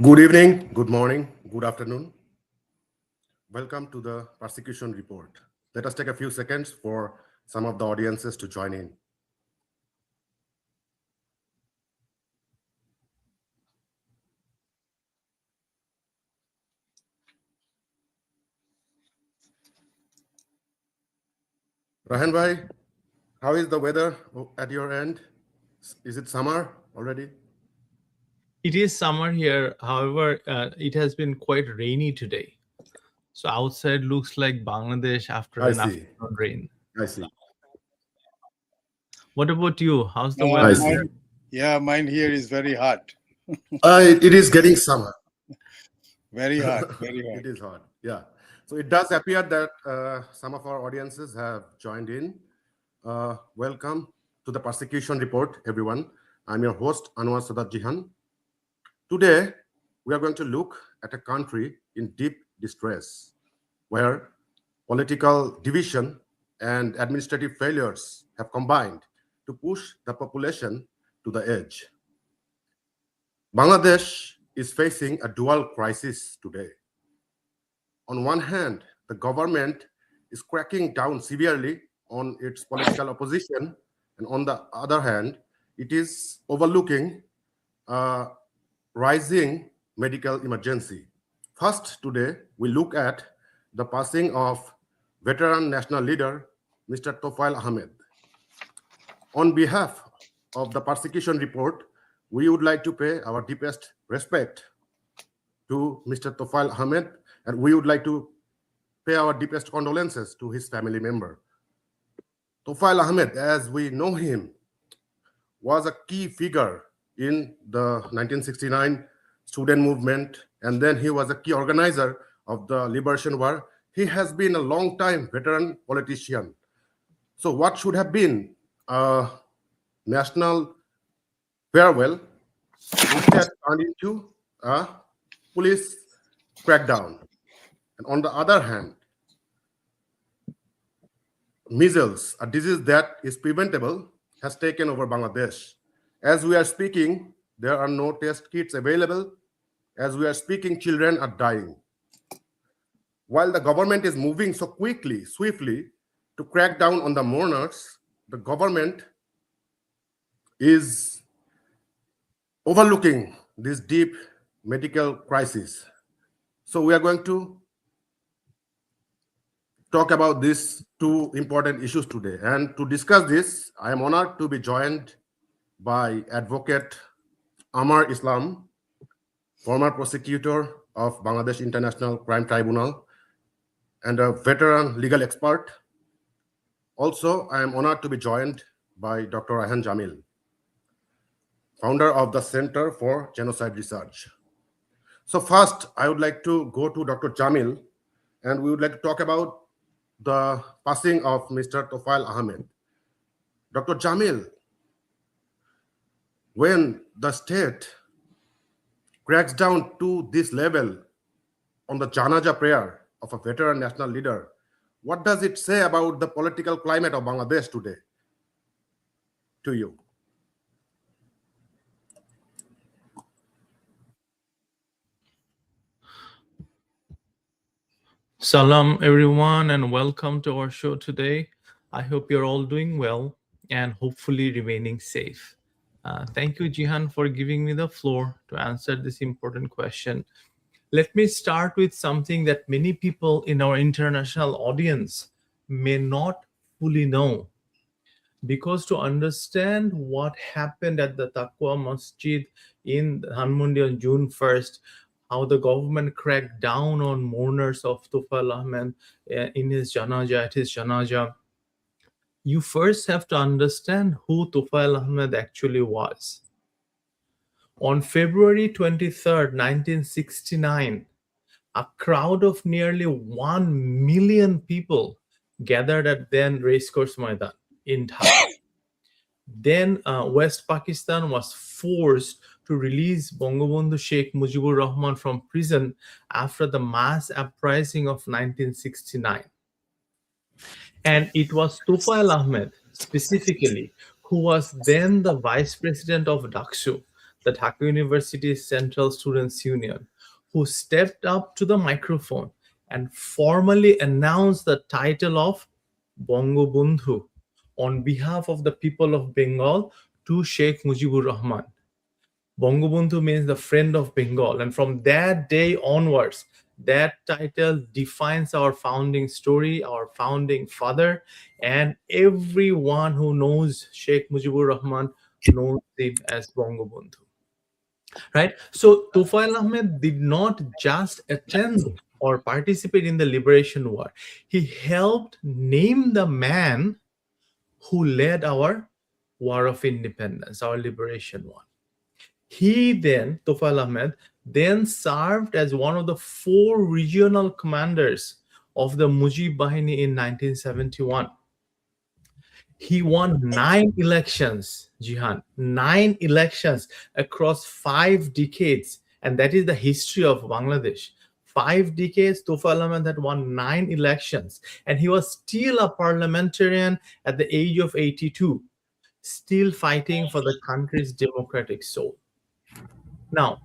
Good evening, good morning, good afternoon. Welcome to the persecution report. Let us take a few seconds for some of the audiences to join in. Rahan bhai, how is the weather at your end? Is it summer already? It is summer here. However, it has been quite rainy today. So outside looks like Bangladesh after I an see. afternoon rain. I see. What about you? How's the weather? Mine here is very hot. It is getting summer. Very hot, very hot. It is hot, yeah. So it does appear that some of our audiences have joined in. Welcome to the persecution report, everyone. I'm your host, Anwar Shadat Jihan. Today, we are going to look at a country in deep distress, where political division and administrative failures have combined to push the population to the edge. Bangladesh is facing a dual crisis today. On one hand, the government is cracking down severely on its political opposition, and on the other hand, it is overlooking a rising medical emergency. First, today, we look at the passing of veteran national leader, Mr. Tofail Ahmed. On behalf of the persecution report, we would like to pay our deepest respect to Mr. Tofail Ahmed, and we would like to pay our deepest condolences to his family member. Tofail Ahmed, as we know him, was a key figure in the 1969 student movement, and then he was a key organizer of the Liberation War. He has been a long-time veteran politician. So what should have been a national farewell instead turned into a police crackdown. And on the other hand, measles, a disease that is preventable, has taken over Bangladesh. As we are speaking, there are no test kits available. As we are speaking, children are dying. While the government is moving so quickly, swiftly, to crack down on the mourners, the government is overlooking this deep medical crisis. So we are going to talk about these two important issues today. And to discuss this, I am honored to be joined by Advocate Amar Islam, former prosecutor of Bangladesh International Crime Tribunal and a veteran legal expert. Also, I am honored to be joined by Dr. Rehan Jamil, founder of the Center for Genocide Research. So first, I would like to go to Dr. Jamil, and we would like to talk about the passing of Mr. Tofail Ahmed. Dr. Jamil, when the state cracks down to this level on the Janaja prayer of a veteran national leader, what does it say about the political climate of Bangladesh today? To you. Salam, everyone, and welcome to our show today. I hope you're all doing well and hopefully remaining safe. Thank you, Jihan, for giving me the floor to answer this important question. Let me start with something that many people in our international audience may not fully know. Because to understand what happened at the Taqwa Masjid in Dhanmondi on June 1st, how the government cracked down on mourners of Tofail Ahmed in his Janaja, at his Janaja, you first have to understand who Tofail Ahmed actually was. On February 23rd, 1969, a crowd of nearly 1 million people gathered at then Racecourse Maidan in Dhaka. Then West Pakistan was forced to release Bangabandhu Sheikh Mujibur Rahman from prison after the mass uprising of 1969. And it was Tofail Ahmed specifically, who was then the vice president of Daksu, the Dhaka University Central Students Union, who stepped up to the microphone and formally announced the title of Bangabandhu on behalf of the people of Bengal to Sheikh Mujibur Rahman. Bangabandhu means the friend of Bengal, and from that day onwards, that title defines our founding story, our founding father, and everyone who knows Sheikh Mujibur Rahman knows him as Bangabandhu. Right? So Tofail Ahmed did not just attend or participate in the liberation war. He helped name the man who led our war of independence, our liberation war. He then, Tofail Ahmed, then served as one of the 4 regional commanders of the Mujib Bahini in 1971. He won 9 elections, Jihan, 9 elections across 5 decades. And that is the history of Bangladesh. 5 decades, Tofail Ahmed had won 9 elections. And he was still a parliamentarian at the age of 82, still fighting for the country's democratic soul. Now,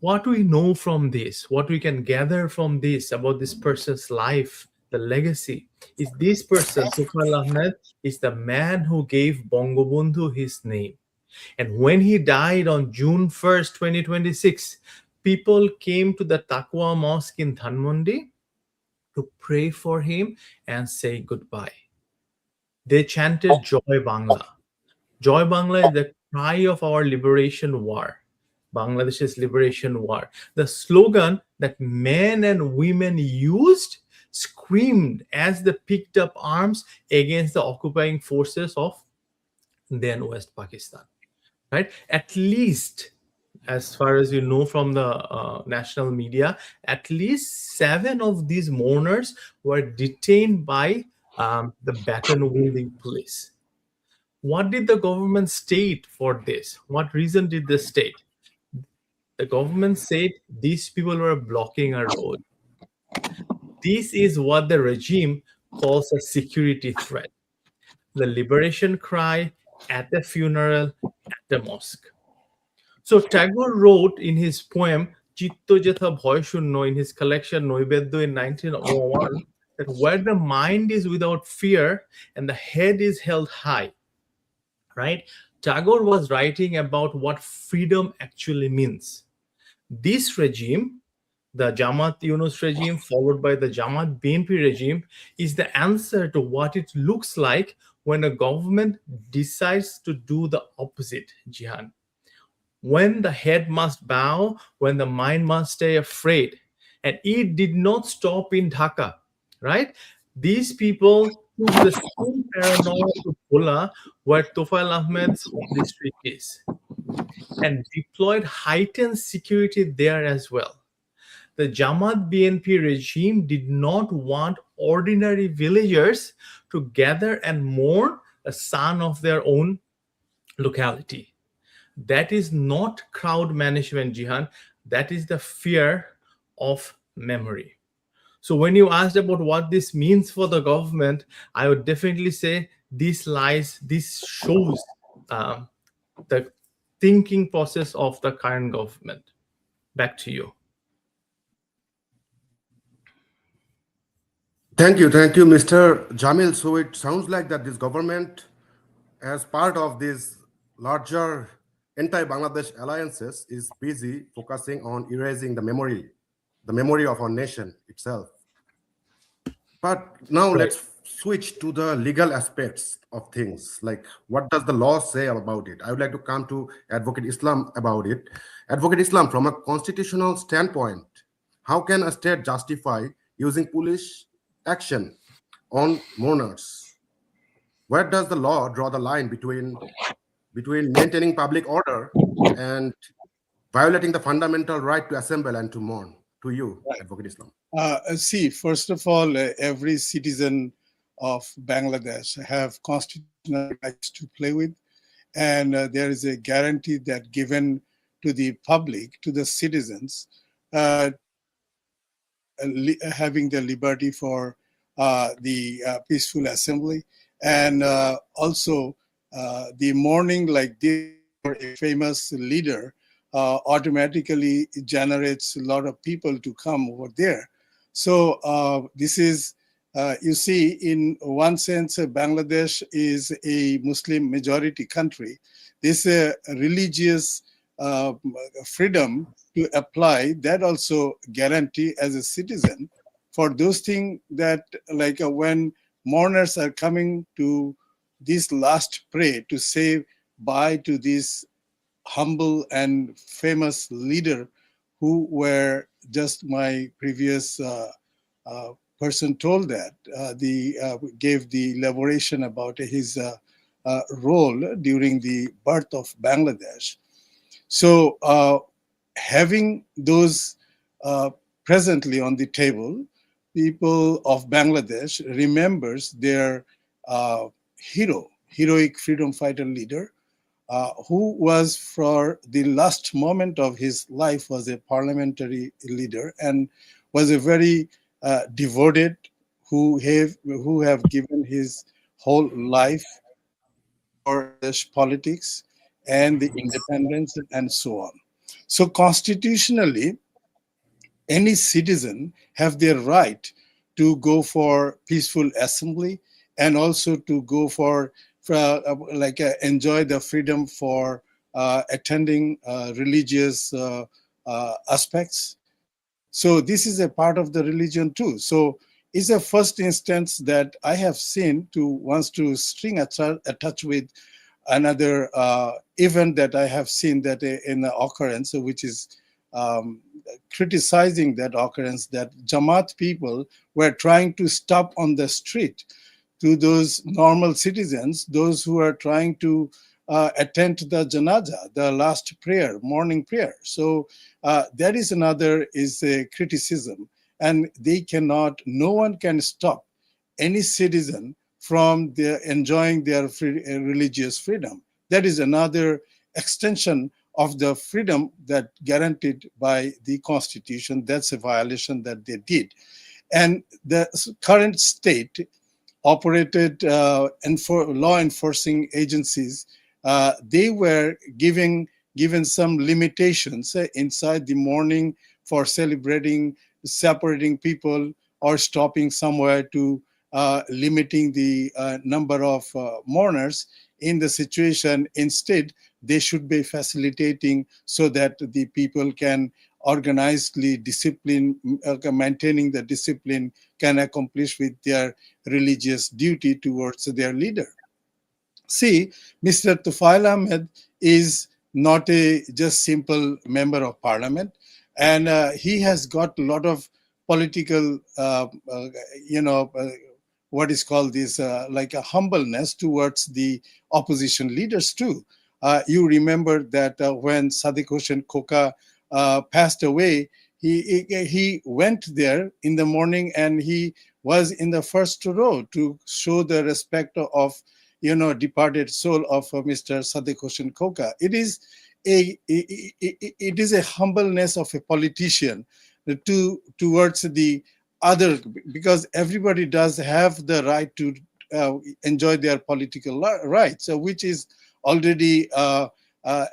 what we know from this, what we can gather from this about this person's life, the legacy, is this person, Tofail Ahmed, is the man who gave Bangabandhu his name. And when he died on June 1st, 2026, people came to the Taqwa Mosque in Dhanmondi to pray for him and say goodbye. They chanted Joy Bangla. Joy Bangla is the cry of our liberation war, Bangladesh's liberation war. The slogan that men and women used screamed as they picked up arms against the occupying forces of then West Pakistan. Right? At least, as far as you know from the national media, at least 7 of these mourners were detained by the baton-wielding police. What did the government state for this? What reason did they state? The government said these people were blocking a road. This is what the regime calls a security threat. The liberation cry at the funeral at the mosque. So Tagore wrote in his poem Chitto Jetha Bhoy Shunno in his collection Noibeddo in 1901 that where the mind is without fear and the head is held high, right? Tagore was writing about what freedom actually means. This regime, the Jamaat Yunus regime, followed by the Jamaat BNP regime, is the answer to what it looks like when a government decides to do the opposite, Jihan. When the head must bow, when the mind must stay afraid. And it did not stop in Dhaka, right? These people took the same paranoia to Bhola, where Tofail Ahmed's home district is, and deployed heightened security there as well. The Jamaat BNP regime did not want ordinary villagers to gather and mourn a son of their own locality. That is not crowd management, Jihan. That is the fear of memory. So when you asked about what this means for the government, I would definitely say this shows the thinking process of the current government. Back to you. Thank you, Mr. Jamil. So it sounds like that this government, as part of this larger anti-Bangladesh alliances, is busy focusing on erasing the memory of our nation itself. But now let's switch to the legal aspects of things. Like, what does the law say about it? I would like to come to Advocate Islam about it. Advocate Islam, from a constitutional standpoint, how can a state justify using police action on mourners? Where does the law draw the line between maintaining public order and violating the fundamental right to assemble and to mourn? To you, Advocate Islam. See, first of all, every citizen of Bangladesh have constitutional rights to play with, and there is a guarantee that given to the public, to the citizens, having the liberty for the peaceful assembly, and also the mourning like this for a famous leader automatically generates a lot of people to come over there. So this is, you see, in one sense, Bangladesh is a Muslim majority country. This religious freedom to apply, that also guarantee as a citizen for those things that, like when mourners are coming to this last pray to say bye to this humble and famous leader who were just my previous person told that gave the elaboration about his role during the birth of Bangladesh. So having those presently on the table, people of Bangladesh remembers their heroic freedom fighter leader, who was for the last moment of his life was a parliamentary leader and was a very devoted who have given his whole life for politics and the independence and so on. So constitutionally, any citizen have their right to go for peaceful assembly and also to go for enjoy the freedom for attending religious aspects. So this is a part of the religion too. So it's a first instance that I have seen to wants to string attached with another event that I have seen that in the occurrence, which is criticizing that occurrence, that Jamaat people were trying to stop on the street to those normal citizens, those who are trying to attend the Janaja, the last prayer, morning prayer. So that is another is a criticism, and they cannot, no one can stop any citizen from their enjoying their religious freedom. That is another extension of the freedom that guaranteed by the Constitution. That's a violation that they did. And the current state operated law enforcing agencies, they were given some limitations inside the morning for celebrating, separating people, or stopping somewhere to limiting the number of mourners in the situation. Instead, they should be facilitating so that the people can organizedly discipline, maintaining the discipline, can accomplish with their religious duty towards their leader. See, Mr. Tofail Ahmed is not a just simple member of parliament, and he has got a lot of political, what is called this, like a humbleness towards the opposition leaders too. You remember that when Sadiq Hossain Khoka passed away, he went there in the morning and he was in the first row to show the respect of departed soul of Mr. Sadiq Hossain Khoka. It is a humbleness of a politician towards the other, because everybody does have the right to enjoy their political rights, which is already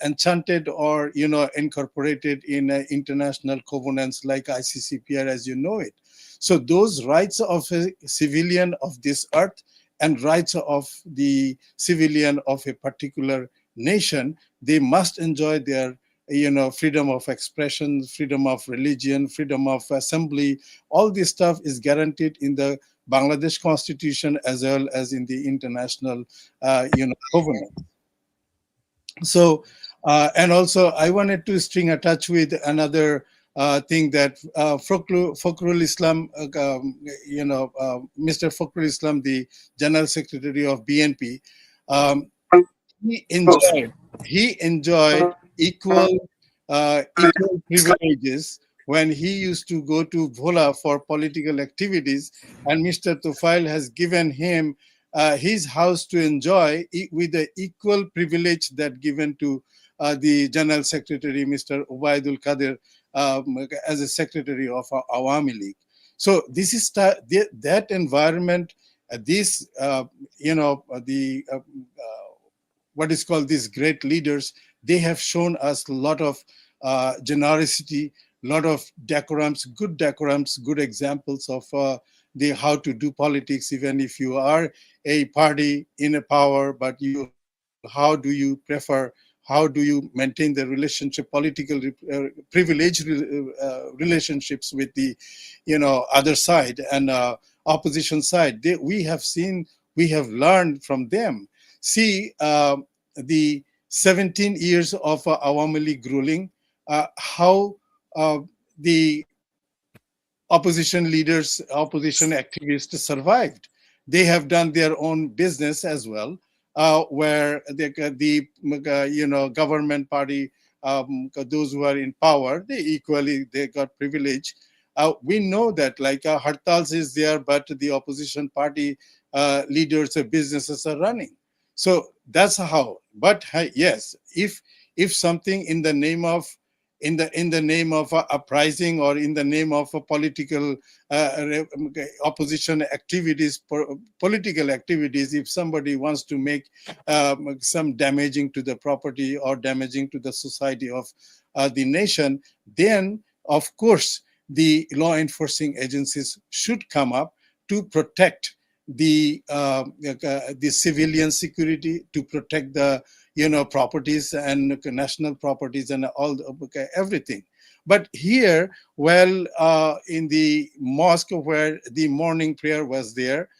enchanted or incorporated in international covenants like ICCPR, as you know it. So those rights of a civilian of this earth and rights of the civilian of a particular nation, they must enjoy their freedom of expression, freedom of religion, freedom of assembly. All this stuff is guaranteed in the Bangladesh Constitution as well as in the international covenant. So and also I wanted to string attached with another thing that Fakhrul Islam, Mr. Fakhrul Islam, the General Secretary of BNP, he enjoyed equal privileges when he used to go to Bhola for political activities, and Mr. Tofail has given him his house to enjoy with the equal privilege that given to the General Secretary, Mr. Ubaidul Qadir, as a Secretary of Awami League. So this is that environment, what is called these great leaders, They have shown us a lot of generosity, lot of decorums, good examples of the how to do politics, even if you are a party in a power, but how do you prefer, how do you maintain the relationship, political privileged relationships with the other side and opposition side. We have seen, we have learned from them. See, the 17 years of Awami League ruling, how the opposition leaders, opposition activists survived. They have done their own business as well, where the government party, those who are in power, they got privilege. We know that like Hartals is there, but the opposition party leaders, businesses are running. So that's how. But yes, if something in the name of uprising or in the name of a political opposition activities, political activities, if somebody wants to make some damaging to the property or damaging to the society of the nation, then of course the law enforcing agencies should come up to protect the civilian security, to protect the properties and national properties and all everything. But here, well, in the mosque where the morning prayer was there,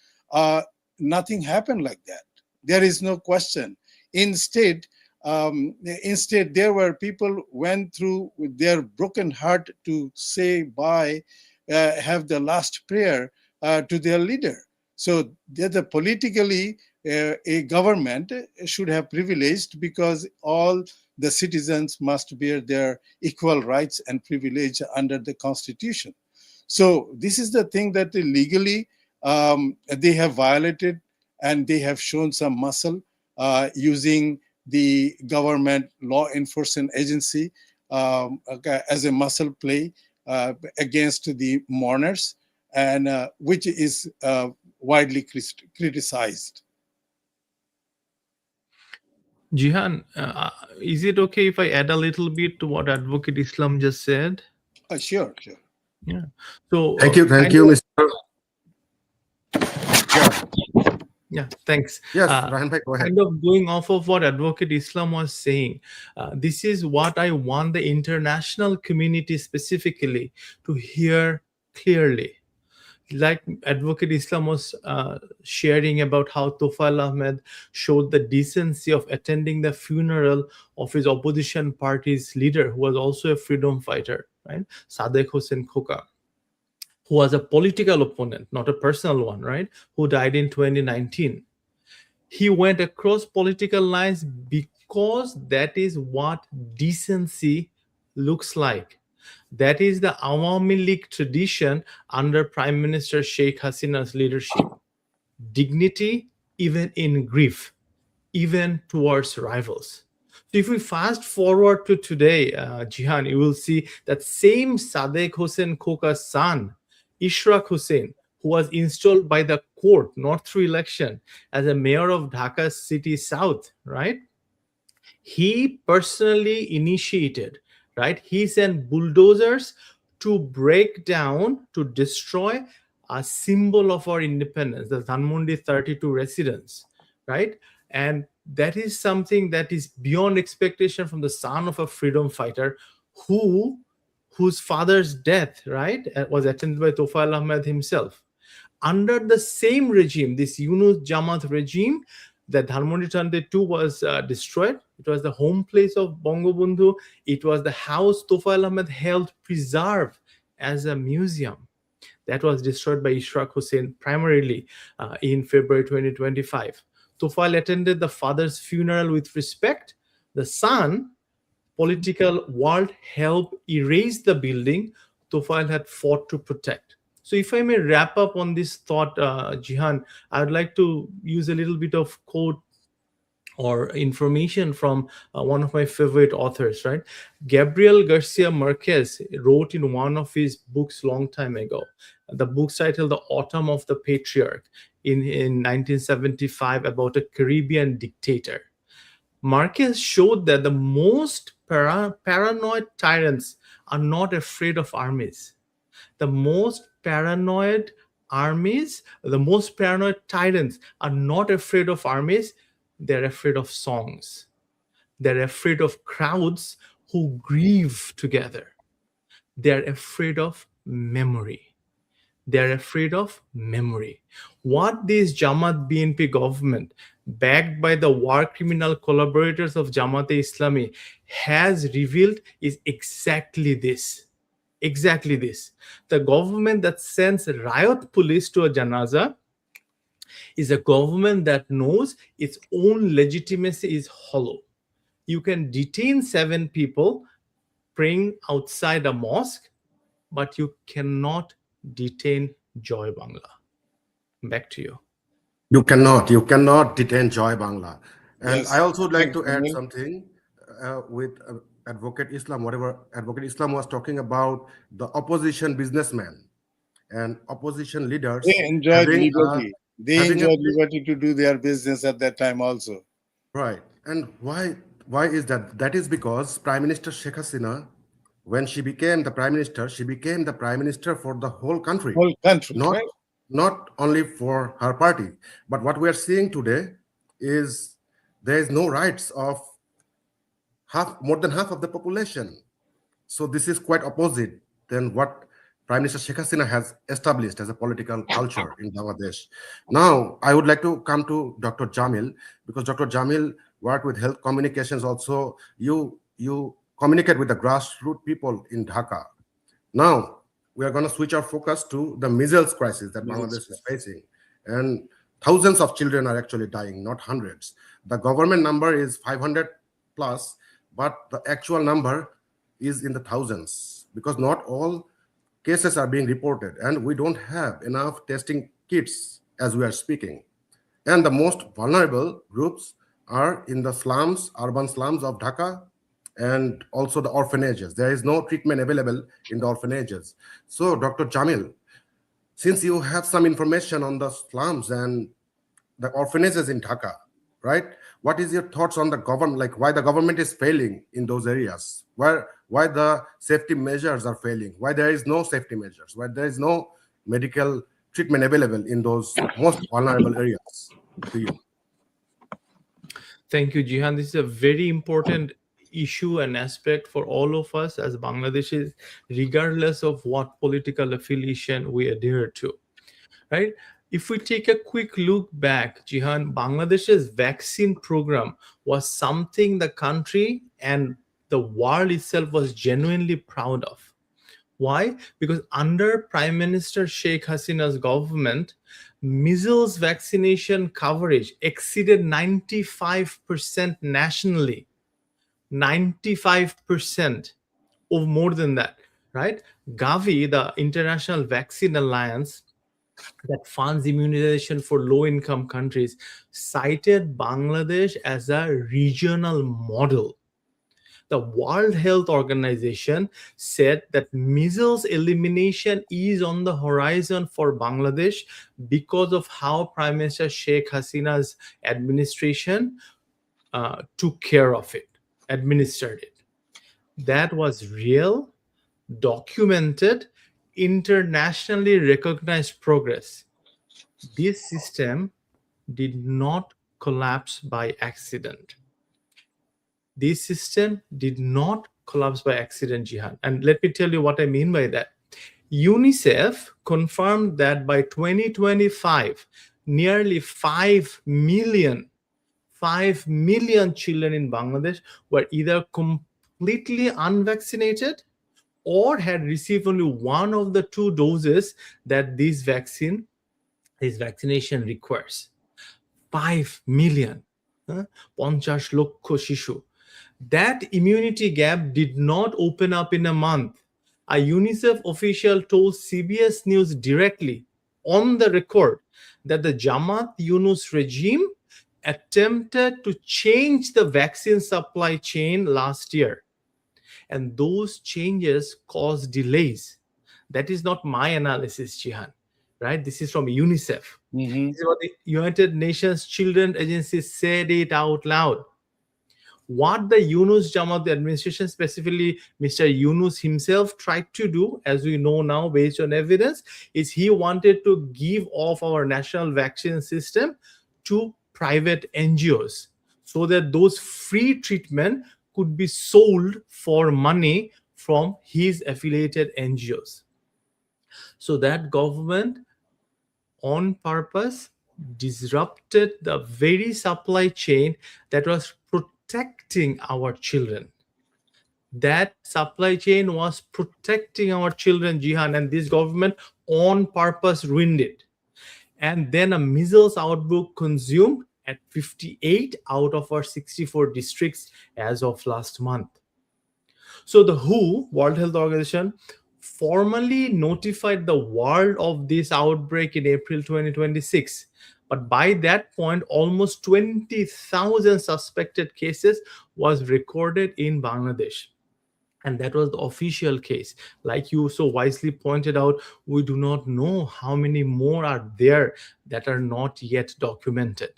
nothing happened like that. There is no question. Instead, there were people went through with their broken heart to say bye, have the last prayer to their leader. So the politically, a government should have privileged, because all the citizens must bear their equal rights and privilege under the constitution. So this is the thing that legally they have violated, and they have shown some muscle using the government law enforcement agency as a muscle play against the mourners, and which is widely criticized. Jihan, is it okay if I add a little bit to what Advocate Islam just said? Sure. Yeah. So Thank you, Mr. Yeah. Yeah, thanks. Yes, Rahan bhai, go ahead. Kind of going off of what Advocate Islam was saying, this is what I want the international community specifically to hear clearly. Like Advocate Islam was sharing about how Tofail Ahmed showed the decency of attending the funeral of his opposition party's leader, who was also a freedom fighter, right? Sadek Hossein Khoka, who was a political opponent, not a personal one, right? Who died in 2019. He went across political lines because that is what decency looks like. That is the Awami League tradition under Prime Minister Sheikh Hasina's leadership. Dignity, even in grief, even towards rivals. So if we fast forward to today, Jihan, you will see that same Sadek Hossein Khoka's son, Ishraq Hussain, who was installed by the court, not through election, as a mayor of Dhaka City South, right? He personally initiated, right? He sent bulldozers to break down, to destroy a symbol of our independence, the Dhanmondi 32 residence, right? And that is something that is beyond expectation from the son of a freedom fighter whose father's death, right, was attended by Tofail Ahmed himself. Under the same regime, this Yunus Jamaat regime, the Dhanmondi 32 was destroyed. It was the home place of Bangabandhu. It was the house Tofail Ahmed held preserved as a museum. That was destroyed by Ishraq Hussain primarily in February 2025. Tofail attended the father's funeral with respect. The son, political world, helped erase the building Tofail had fought to protect. So if I may wrap up on this thought, Jihan, I would like to use a little bit of quote or information from one of my favorite authors, right? Gabriel Garcia Marquez wrote in one of his books long time ago, the book titled The Autumn of the Patriarch in 1975, about a Caribbean dictator. Marcus showed that the most paranoid tyrants are not afraid of armies. The most paranoid the most paranoid tyrants are not afraid of armies, they're afraid of songs. They're afraid of crowds who grieve together. They're afraid of memory. They're afraid of memory. What this Jamaat BNP government, backed by the war criminal collaborators of Jamaat Islami, has revealed is exactly this. Exactly this. The government that sends riot police to a janaza is a government that knows its own legitimacy is hollow. You can detain 7 people praying outside a mosque, but you cannot detain Joy Bangla. Back to you. You cannot detain Joy Bangla. And I Yes. also would like Thanks, to add Anil. something with Advocate Islam, whatever Advocate Islam was talking about the opposition businessmen and opposition They leaders enjoyed uh, liberty. They having a enjoyed liberty to do their business at that time also. right. And why is that? That is because Prime Minister Sheikh Hasina, when she became the prime minister, she became the prime minister for the whole country, Whole country, not right? not only for her party. But what we are seeing today is there is no rights of more than half of the population. So this is quite opposite than what Prime Minister Sheikh Hasina has established as a political culture in Bangladesh. Now, I would like to come to Dr. Jamil because Dr. Jamil worked with health communications. Also, you communicate with the grassroots people in Dhaka. Now, we are going to switch our focus to the measles crisis that Middle Bangladesh is class. facing, and thousands of children are actually dying, not hundreds. The government number is 500 plus, but the actual number is in the thousands because not all cases are being reported and we don't have enough testing kits as we are speaking. And the most vulnerable groups are in the slums, urban slums of Dhaka, and also the orphanages. There is no treatment available in the orphanages. So, Dr. Jamil, since you have some information on the slums and the orphanages in Dhaka, right? What is your thoughts on the government, like why the government is failing in those areas? Why the safety measures are failing? Why there is no safety measures? Why there is no medical treatment available in those most vulnerable areas? To you. Thank you, Jihan. This is a very important issue and aspect for all of us as Bangladeshis, regardless of what political affiliation we adhere to. Right? If we take a quick look back, Jihan, Bangladesh's vaccine program was something the country and the world itself was genuinely proud of. Why? Because under Prime Minister Sheikh Hasina's government, measles vaccination coverage exceeded 95% nationally. 95% or more than that, right? Gavi, the International Vaccine Alliance, that funds immunization for low income countries, cited Bangladesh as a regional model. The World Health Organization said that measles elimination is on the horizon for Bangladesh because of how Prime Minister Sheikh Hasina's administration took care of it, administered it. That was real, documented, internationally recognized progress. This system did not collapse by accident. This system did not collapse by accident, Jihan. And let me tell you what I mean by that. UNICEF confirmed that by 2025, nearly 5 million children in Bangladesh were either completely unvaccinated or had received only one of the two doses that this vaccination requires. 5 million, 50 লক্ষ শিশু. That immunity gap did not open up in a month. A UNICEF official told CBS News directly on the record that the Jamaat Yunus regime attempted to change the vaccine supply chain last year. And those changes caused delays. That is not my analysis, Jihan, right? This is from UNICEF. Mm-hmm. This is what the United Nations Children Agency said it out loud. What the Yunus Jamaat administration, specifically Mr. Yunus himself, tried to do, as we know now based on evidence, is he wanted to give off our national vaccine system to private NGOs so that those free treatment could be sold for money from his affiliated NGOs. So that government on purpose disrupted the very supply chain that was protecting our children. That supply chain was protecting our children, Jihan, and this government on purpose ruined it. And then a measles outbreak consumed at 58 out of our 64 districts as of last month. So the WHO, World Health Organization, formally notified the world of this outbreak in April 2026. But by that point, almost 20,000 suspected cases was recorded in Bangladesh. And that was the official case. Like you so wisely pointed out, we do not know how many more are there that are not yet documented.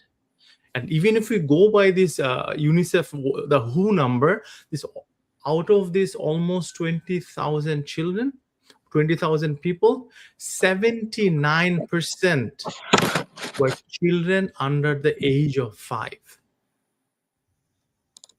And even if we go by this UNICEF, the WHO number, this out of this almost 20,000 children, 20,000 people, 79% were children under the age of 5.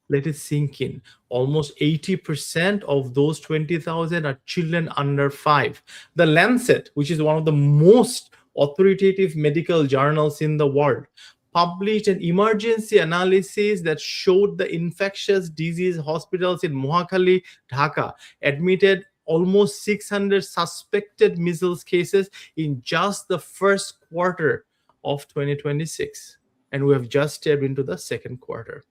Let it sink in. Almost 80% of those 20,000 are children under 5. The Lancet, which is one of the most authoritative medical journals in the world, published an emergency analysis that showed the infectious disease hospitals in Mohakali, Dhaka, admitted almost 600 suspected measles cases in just the first quarter of 2026. And we have just stepped into the second quarter.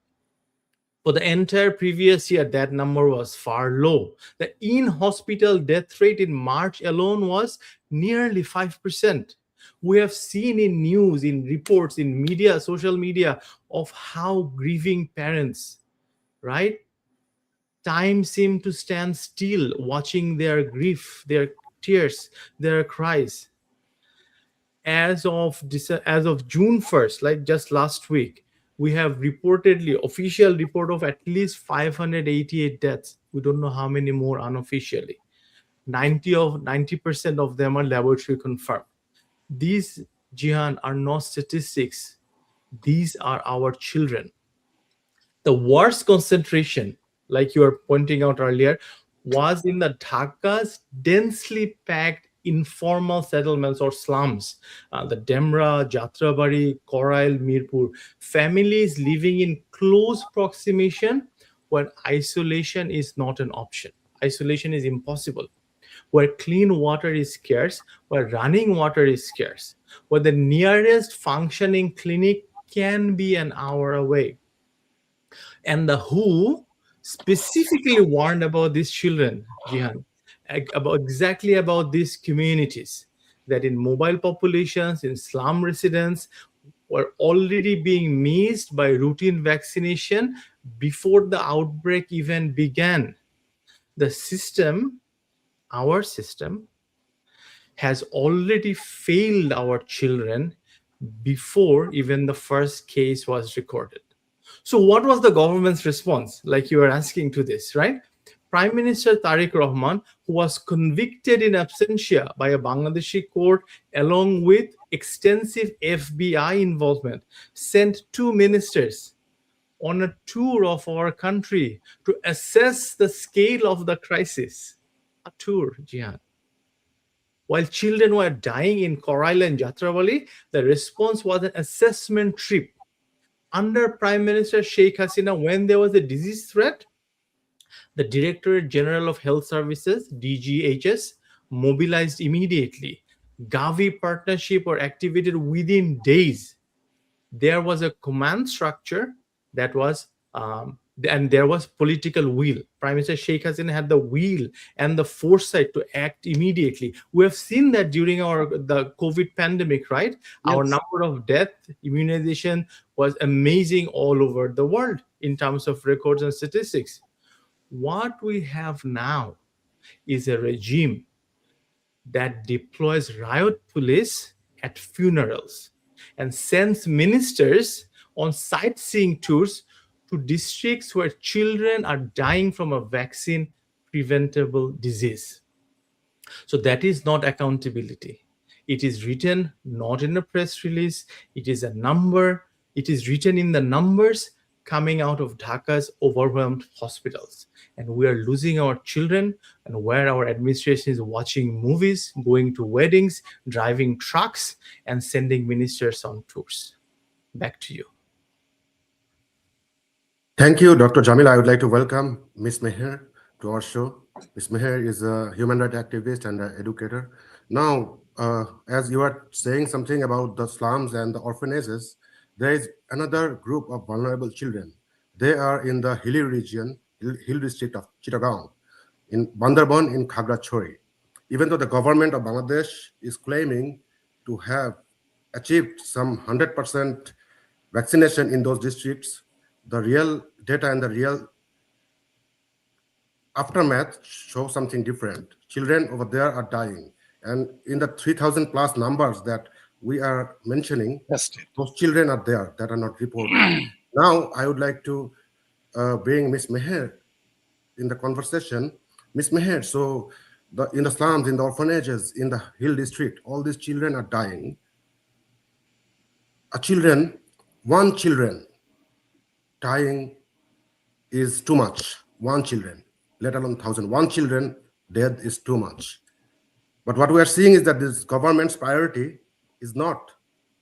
For the entire previous year, that number was far low. The in-hospital death rate in March alone was nearly 5%. We have seen in news, in reports, in media, social media, of how grieving parents, right? Time seemed to stand still watching their grief, their tears, their cries. As of June 1st, like just last week, we have reportedly official report of at least 588 deaths. We don't know how many more unofficially. 90% of them are laboratory confirmed. These, Jihan, are not statistics. These are our children. The worst concentration, like you were pointing out earlier, was in the Dhaka's densely packed informal settlements or slums, the Demra, Jatrabari, Korail, Mirpur, families living in close proximity where isolation is not an option. Isolation is impossible. Where clean water is scarce, where running water is scarce, where the nearest functioning clinic can be an hour away. And the WHO specifically warned about these children, Jihan, exactly about these communities, that in mobile populations, in slum residents, were already being missed by routine vaccination before the outbreak even began. The system, our system, has already failed our children before even the first case was recorded. So what was the government's response? Like you were asking to this, right? Prime Minister Tariq Rahman, who was convicted in absentia by a Bangladeshi court along with extensive FBI involvement, sent 2 ministers on a tour of our country to assess the scale of the crisis. A tour, Jihan. While children were dying in Korail and Jatrawali, the response was an assessment trip. Under Prime Minister Sheikh Hasina, when there was a disease threat, the Directorate General of Health Services, DGHS, mobilized immediately. Gavi partnership were activated within days. There was a command structure that was, and there was political will. Prime Minister Sheikh Hasina had the will and the foresight to act immediately. We have seen that during the COVID pandemic, right? Yes. Our number of death, immunization was amazing all over the world in terms of records and statistics. What we have now is a regime that deploys riot police at funerals and sends ministers on sightseeing tours to districts where children are dying from a vaccine preventable disease. So that is not accountability. It is written not in a press release. It is a number. It is written in the numbers coming out of Dhaka's overwhelmed hospitals. And we are losing our children, and where our administration is watching movies, going to weddings, driving trucks, and sending ministers on tours. Back to you. Thank you, Dr. Jamil. I would like to welcome Ms. Meher to our show. Ms. Meher is a human rights activist and an educator. Now, as you are saying something about the slums and the orphanages, there is another group of vulnerable children. They are in the hilly region, hill district of Chittagong, in Bandarban in Khagrachori. Even though the government of Bangladesh is claiming to have achieved some 100% vaccination in those districts, the real data and the real aftermath show something different. Children over there are dying. And in the 3,000 plus numbers that we are mentioning, those children are there that are not reported. Now, I would like to bring Ms. Meher in the conversation. Ms. Meher, so in the slums, in the orphanages, in the hill district, all these children are dying. One children dying is too much. One children, let alone 1,000. One children death is too much. But what we are seeing is that this government's priority is not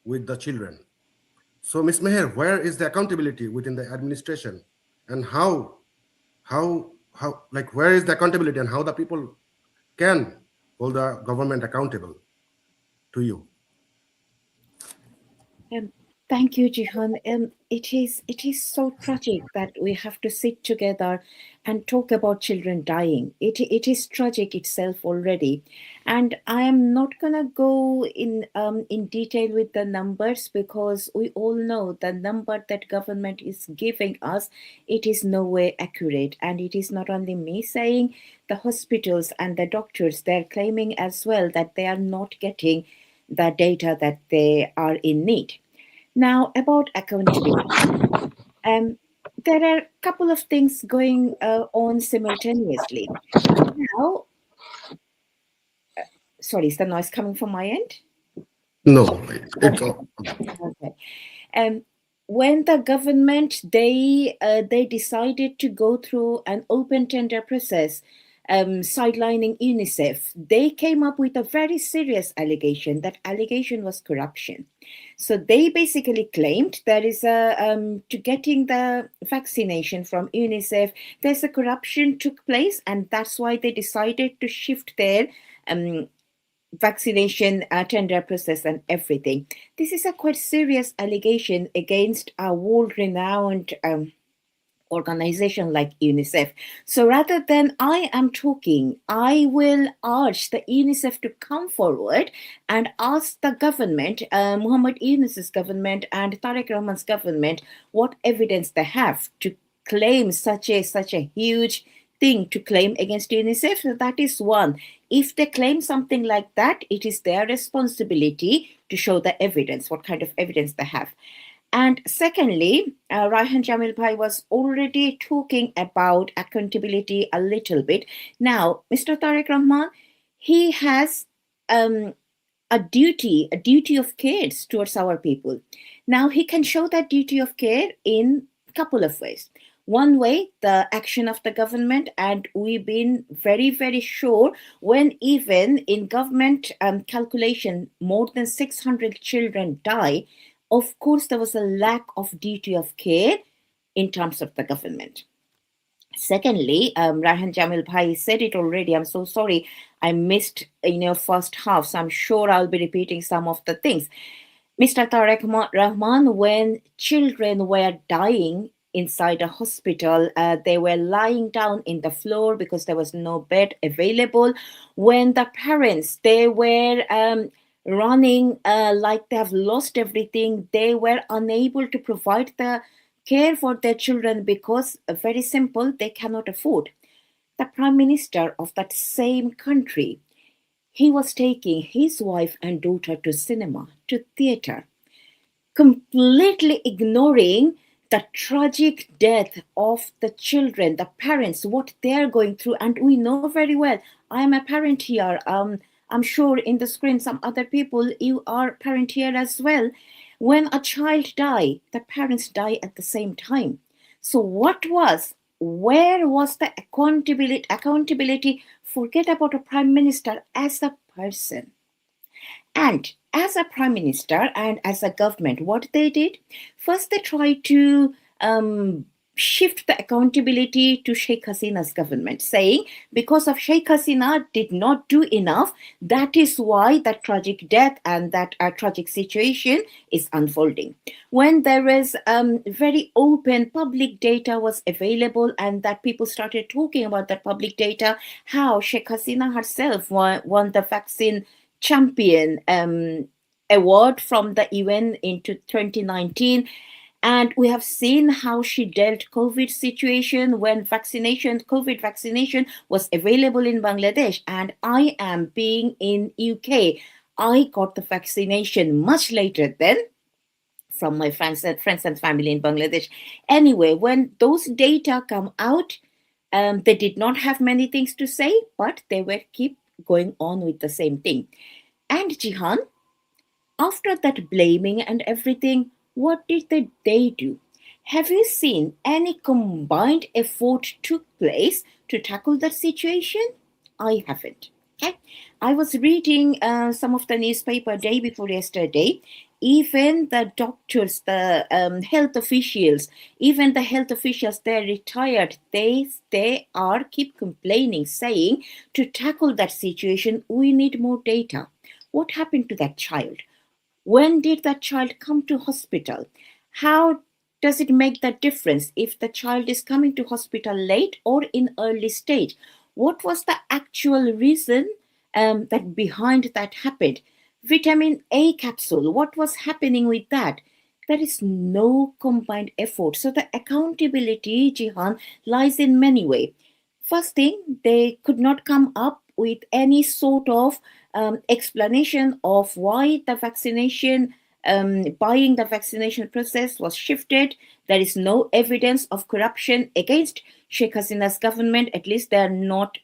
with the children. So, Ms. Meher, where is the accountability within the administration, and where is the accountability, and how the people can hold the government accountable to you? Thank you, Jihan. It is so tragic that we have to sit together and talk about children dying. It is tragic itself already, and I am not gonna go in detail with the numbers, because we all know the number that government is giving us, it is no way accurate. And it is not only me saying, the hospitals and the doctors, they're claiming as well that they are not getting the data that they are in need. Now, about accountability, there are a couple of things going on simultaneously. Now, sorry, is the noise coming from my end? No, it's all. Okay. When the government, they decided to go through an open tender process, sidelining UNICEF, they came up with a very serious allegation. That allegation was corruption. So they basically claimed there is to getting the vaccination from UNICEF, there's a corruption took place, and that's why they decided to shift their vaccination tender process and everything. This is a quite serious allegation against a world-renowned organization like UNICEF. So rather than I am talking, I will urge the UNICEF to come forward and ask the government, Muhammad Yunus's government and Tariq Rahman's government, what evidence they have to claim such a huge thing to claim against UNICEF. So that is one. If they claim something like that, it is their responsibility to show the evidence, what kind of evidence they have. And secondly, Raihan Jamil Bhai was already talking about accountability a little bit. Now, Mr. Tariq Rahman, he has a duty of care towards our people. Now, he can show that duty of care in a couple of ways. One way, the action of the government, and we've been very, very sure when even in government calculation, more than 600 children die. Of course, there was a lack of duty of care in terms of the government. Secondly, Raihan Jamil Bhai said it already. I'm so sorry. I missed first half, so I'm sure I'll be repeating some of the things. Mr. Tariq Rahman, when children were dying inside a hospital, they were lying down in the floor because there was no bed available. When the parents, they were running like they have lost everything, they were unable to provide the care for their children because, very simple, they cannot afford. The prime minister of that same country, he was taking his wife and daughter to cinema, to theater, completely ignoring the tragic death of the children, the parents, what they're going through. And we know very well, I am a parent here. I'm sure in the screen, some other people, you are parent here as well. When a child die, the parents die at the same time. So where was the accountability? Forget about a prime minister as a person. And as a prime minister and as a government, what they did, first they tried to shift the accountability to Sheikh Hasina's government, saying because of Sheikh Hasina did not do enough, that is why that tragic death and that tragic situation is unfolding. When there was very open public data was available, and that people started talking about that public data, how Sheikh Hasina herself won the vaccine champion award from the UN into 2019. And we have seen how she dealt COVID situation when COVID vaccination was available in Bangladesh. And I am being in UK. I got the vaccination much later then from my friends and family in Bangladesh. Anyway, when those data come out, they did not have many things to say, but they were keep going on with the same thing. And Jihan, after that blaming and everything, what did they do? Have you seen any combined effort took place to tackle that situation? I haven't. Okay. I was reading some of the newspaper day before yesterday. Even the doctors, the health officials, they're retired. They are keep complaining, saying to tackle that situation, we need more data. What happened to that child? When did that child come to hospital? How does it make that difference if the child is coming to hospital late or in early stage? What was the actual reason that behind that happened? Vitamin A capsule, what was happening with that? There is no combined effort. So the accountability, Jihan, lies in many ways. First thing, they could not come up with any sort of explanation of why the vaccination, buying the vaccination process was shifted. There is no evidence of corruption against Sheikh Hasina's government. At least they're not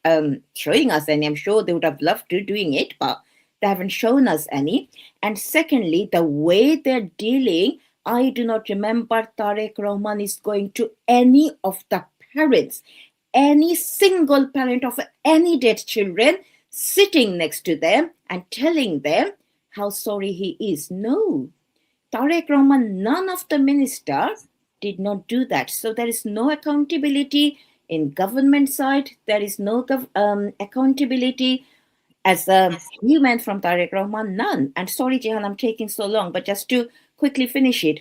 showing us any. I'm sure they would have loved to doing it, but they haven't shown us any. And secondly, the way they're dealing, I do not remember Tariq Rahman is going to any of the parents, any single parent of any dead children, sitting next to them and telling them how sorry he is. No, Tariq Rahman, none of the ministers did not do that. So there is no accountability in government side. There is no accountability as a human from Tariq Rahman, none. And sorry, Jihan, I'm taking so long, but just to quickly finish it.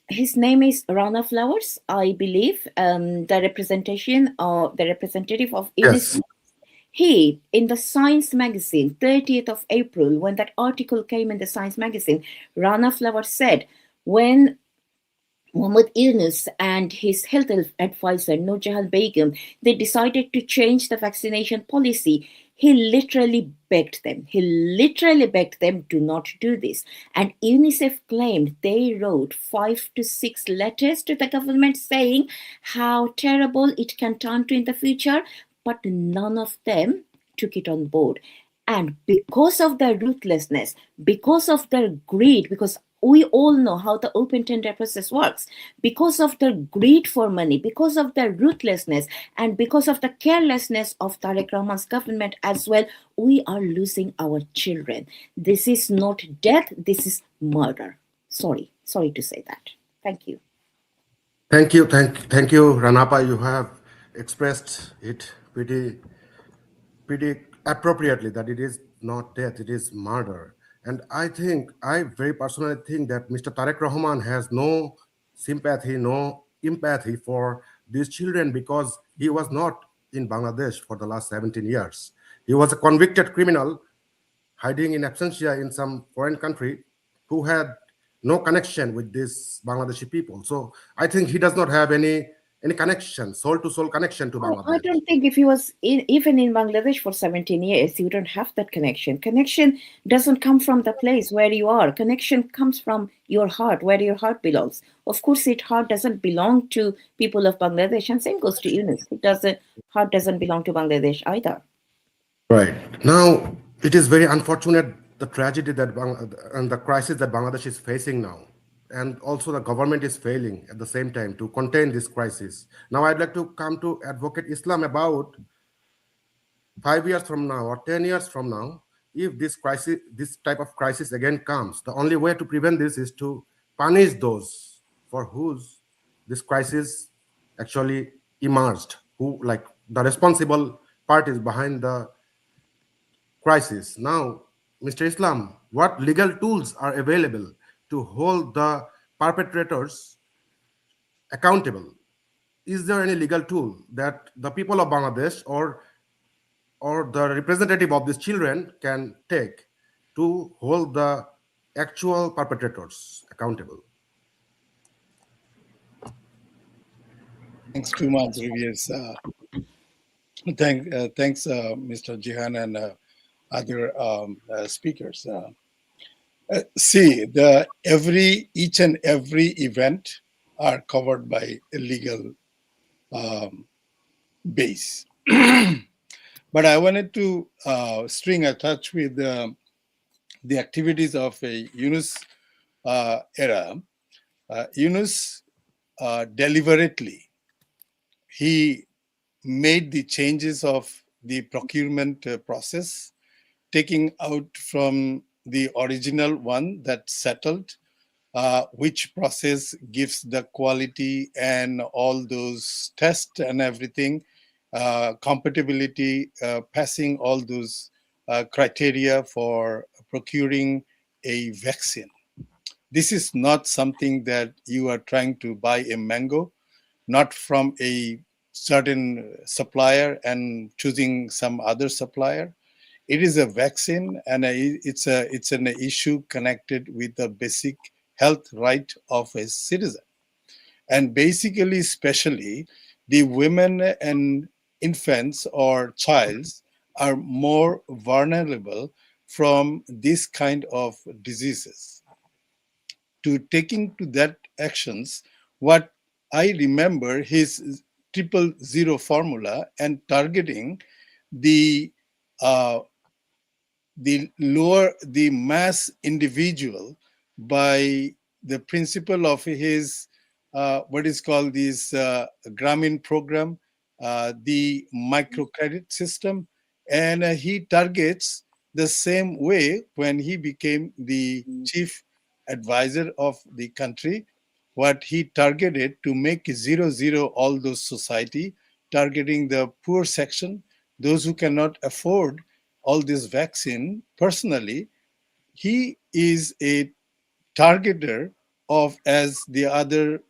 His name is Rana Flowers, I believe, the representative of UNICEF. Yes. He, in the Science magazine, 30th of April, when that article came in the Science magazine, Rana Flowers said, when Muhammad Yunus and his health advisor, Nurjahan Begum, they decided to change the vaccination policy, he literally begged them, do not do this. And UNICEF claimed they wrote 5 to 6 letters to the government saying how terrible it can turn to in the future, but none of them took it on board. And because of their ruthlessness, because of their greed, because we all know how the open tender process works, because of their greed for money, because of their ruthlessness, and because of the carelessness of Tariq Rahman's government as well, we are losing our children. This is not death, this is murder. Sorry to say that. Thank you. Thank you, Ranapa. You have expressed it pretty appropriately that it is not death, it is murder. And I very personally think that Mr. Tariq Rahman has no sympathy, no empathy for these children because he was not in Bangladesh for the last 17 years. He was a convicted criminal hiding in absentia in some foreign country who had no connection with these Bangladeshi people. So I think he does not have any any connection, soul to soul connection to I Bangladesh. don't think if he was even in Bangladesh for 17 years, you don't have that connection. Connection doesn't come from the place where you are. Connection comes from your heart, where your heart belongs. Of course, it heart doesn't belong to people of Bangladesh, and same goes to Yunus. Heart doesn't belong to Bangladesh either. Right. Now, it is very unfortunate the tragedy that and the crisis that Bangladesh is facing now. And also the government is failing at the same time to contain this crisis. Now, I'd like to come to Advocate Islam about 5 years from now or 10 years from now, if this crisis, this type of crisis again comes, the only way to prevent this is to punish those for whose this crisis actually emerged, who like the responsible parties behind the crisis. Now, Mr. Islam, what legal tools are available to hold the perpetrators accountable? Is there any legal tool that the people of Bangladesh or the representative of these children can take to hold the actual perpetrators accountable? Thanks too much, Riviers. Thanks, Mr. Jihan and other speakers. See, each and every event are covered by a legal base. But I wanted to string a touch with the activities of a Yunus era. Yunus deliberately, he made the changes of the procurement process, taking out from the original one that settled which process gives the quality and all those tests and everything, compatibility, passing all those criteria for procuring a vaccine. This is not something that you are trying to buy a mango, not from a certain supplier and choosing some other supplier. It is a vaccine, and it's an issue connected with the basic health right of a citizen. And basically, especially the women and infants or childs are more vulnerable from this kind of diseases. To taking to that actions, what I remember his 000 formula and targeting the uh, the mass individual by the principle of his what is called this Grameen program, the microcredit system, and he targets the same way when he became the chief advisor of the country. What he targeted to make 0-0 all those society, targeting the poor section, those who cannot afford all this vaccine personally. He is a targeter of, as the other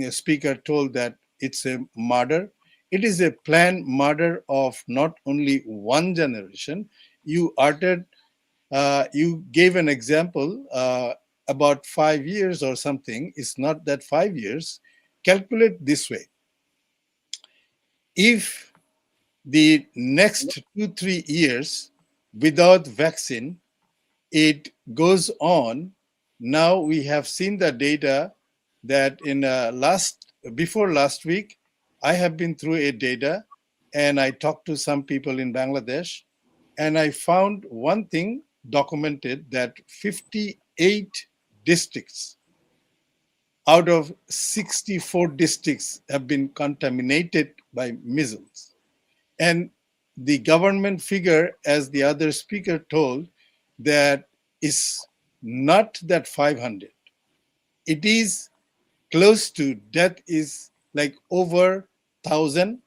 speaker told, that it's a murder. It is a planned murder of not only one generation. You gave an example about 5 years or something. It's not that 5 years. Calculate this way. If the next 2-3 years without vaccine, it goes on. Now we have seen the data that in before last week, I have been through a data and I talked to some people in Bangladesh, and I found one thing documented, that 58 districts out of 64 districts have been contaminated by measles. And the government figure, as the other speaker told, that is not that 500. It is close to death, is like over 1,000,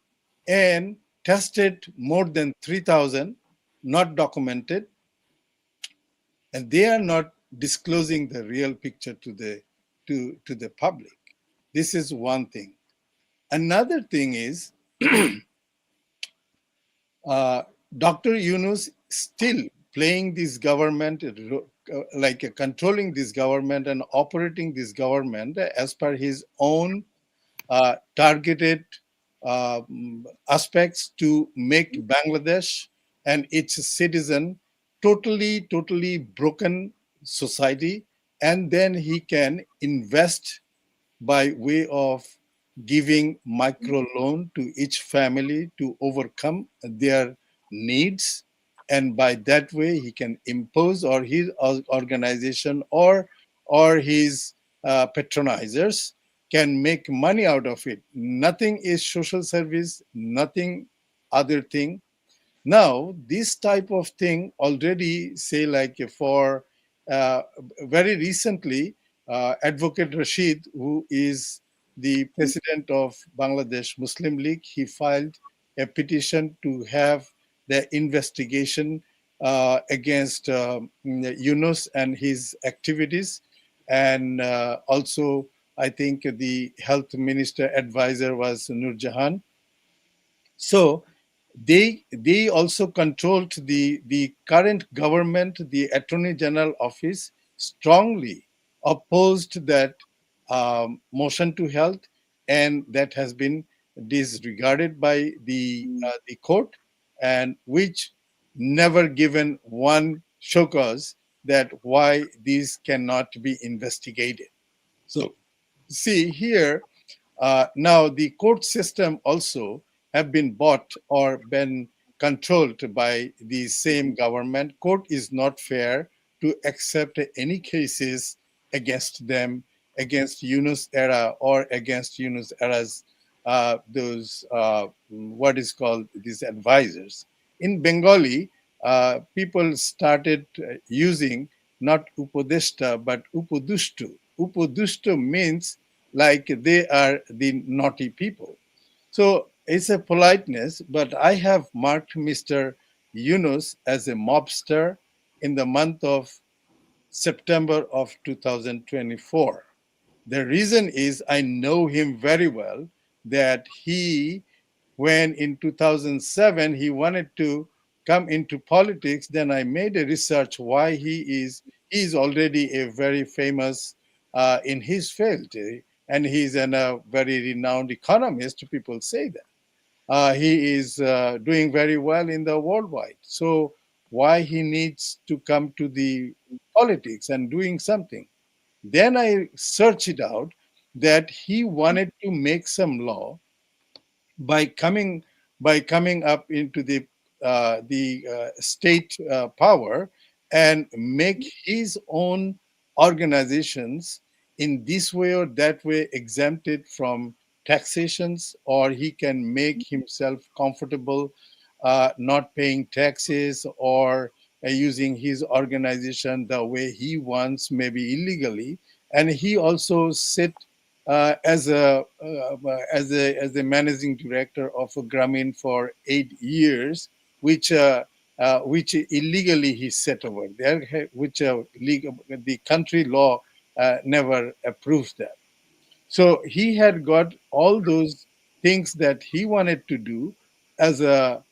and tested more than 3,000, not documented. And they are not disclosing the real picture to the public. This is one thing. Another thing is Dr. Yunus still playing this government, controlling this government and operating this government as per his own targeted aspects to make Bangladesh and its citizen totally broken society, and then he can invest by way of giving micro loan to each family to overcome their needs, and by that way he can impose, or his organization or his patronizers can make money out of it. Nothing is social service, nothing other thing. Now this type of thing already, say, like for uh, very recently, advocate Rashid, who is the president of Bangladesh Muslim League, he filed a petition to have the investigation against Yunus and his activities. And also I think the health minister advisor was Nur Jahan. So they also controlled the current government. The Attorney General office strongly opposed that motion to health, and that has been disregarded by the court, and which never given one show cause that why these cannot be investigated. So see here, now the court system also have been bought or been controlled by the same government. Court is not fair to accept any cases against them, against Yunus era or against Yunus era's those what is called these advisors. In Bengali, people started using not upodeshta but upodushtu. Upodushtu means like they are the naughty people. So it's a politeness, but I have marked Mr. Yunus as a mobster in the month of September of 2024. The reason is I know him very well, that he, when in 2007 he wanted to come into politics, then I made a research why he's already a very famous in his field, and he's a very renowned economist. People say that he is doing very well in the worldwide. So why he needs to come to the politics and doing something? Then I searched it out that he wanted to make some law by coming up into the state power and make his own organizations in this way or that way exempted from taxations, or he can make himself comfortable not paying taxes, or using his organization the way he wants, maybe illegally. And he also sit as a managing director of a Grameen for 8 years, which illegally he set over there, which the country law never approved that. So he had got all those things that he wanted to do as a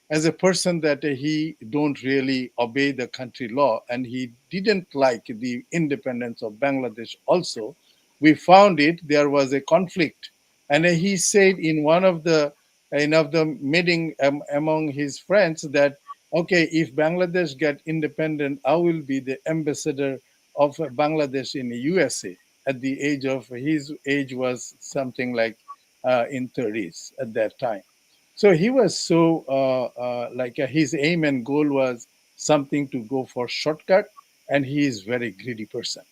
as a person that he don't really obey the country law, and he didn't like the independence of Bangladesh. Also, we found it there was a conflict, and he said in of the meeting among his friends that okay, if Bangladesh get independent, I will be the ambassador of Bangladesh in the USA. At the age of his age was something like in 30s at that time. So he was so like his aim and goal was something to go for shortcut, and he is very greedy person.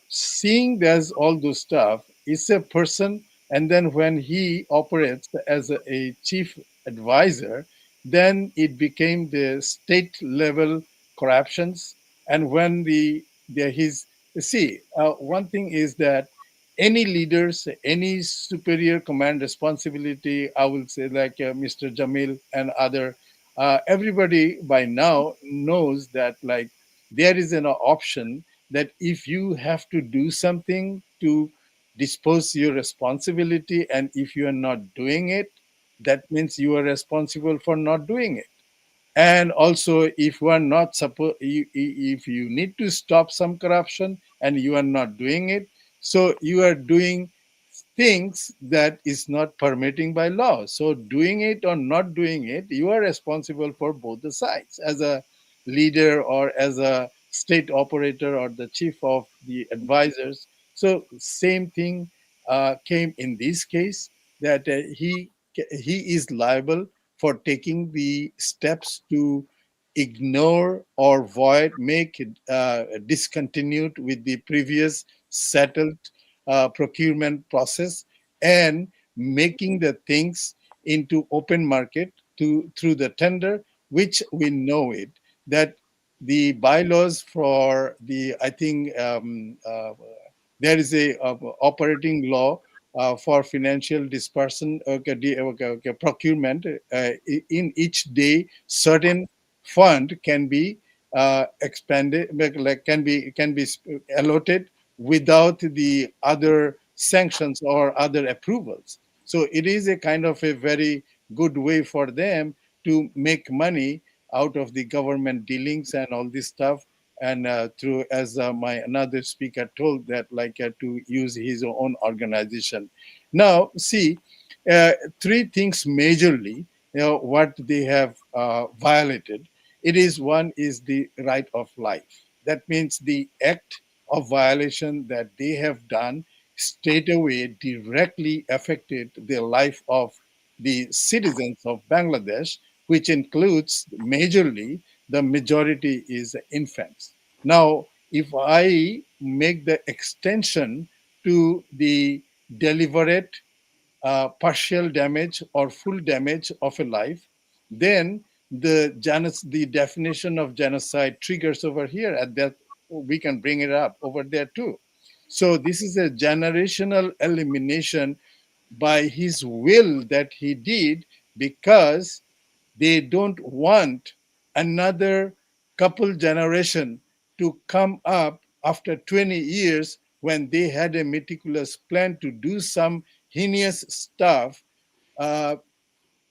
Seeing there's all those stuff, it's a person, and then when he operates as a chief advisor, then it became the state level corruptions. And when the his see one thing is that any leaders, any superior command responsibility, I will say like Mr. Jamil and other, everybody by now knows that like there is an option that if you have to do something to dispose your responsibility, and if you are not doing it, that means you are responsible for not doing it. And also if you are not supposed, if you need to stop some corruption and you are not doing it, So you are doing things that is not permitting by law. So doing it or not doing it, you are responsible for both the sides as a leader or as a state operator or the chief of the advisors. So same thing came in this case, that he is liable for taking the steps to ignore or void, make discontinued with the previous settled procurement process, and making the things into open market through the tender, which we know it that the bylaws for the, I think there is a operating law for financial dispersion, procurement. In each day, certain fund can be expanded, like can be allotted without the other sanctions or other approvals. So it is a kind of a very good way for them to make money out of the government dealings and all this stuff, and through, as my another speaker told, that like to use his own organization. Now see, three things majorly, what they have violated. It is, one is the right of life. That means the act of violation that they have done straight away directly affected the life of the citizens of Bangladesh, which includes majorly the majority is infants. Now, if I make the extension to the deliberate partial damage or full damage of a life, then the definition of genocide triggers over here, and that we can bring it up over there too. So this is a generational elimination by his will that he did, because they don't want another couple generation to come up after 20 years when they had a meticulous plan to do some heinous stuff uh,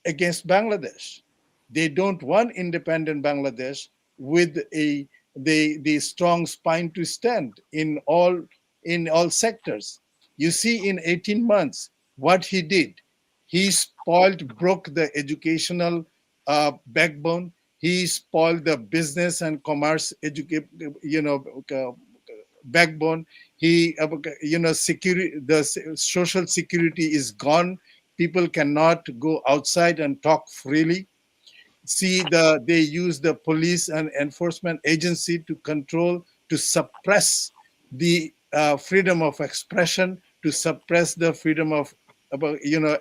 against Bangladesh. They don't want independent Bangladesh with the strong spine to stand in all sectors. You see, in 18 months, what he did, he spoiled, broke the educational backbone. He spoiled the business and commerce backbone. He security, the social security is gone. People cannot go outside and talk freely. See, they use the police and enforcement agency to control, to suppress the freedom of expression, to suppress the freedom of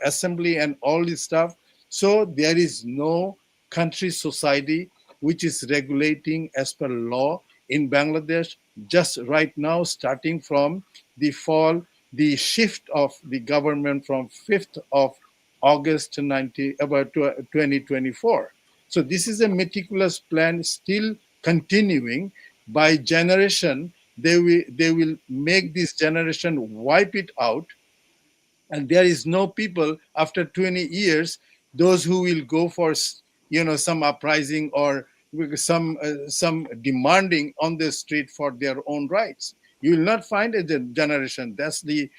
assembly and all this stuff. So there is no country, society which is regulating as per law in Bangladesh. Just right now, starting from the fall, the shift of the government from 5th of August 2024. So this is a meticulous plan still continuing. By generation, they will make this generation wipe it out, and there is no people after 20 years, those who will go for some uprising or some demanding on the street for their own rights. You will not find a generation. That's the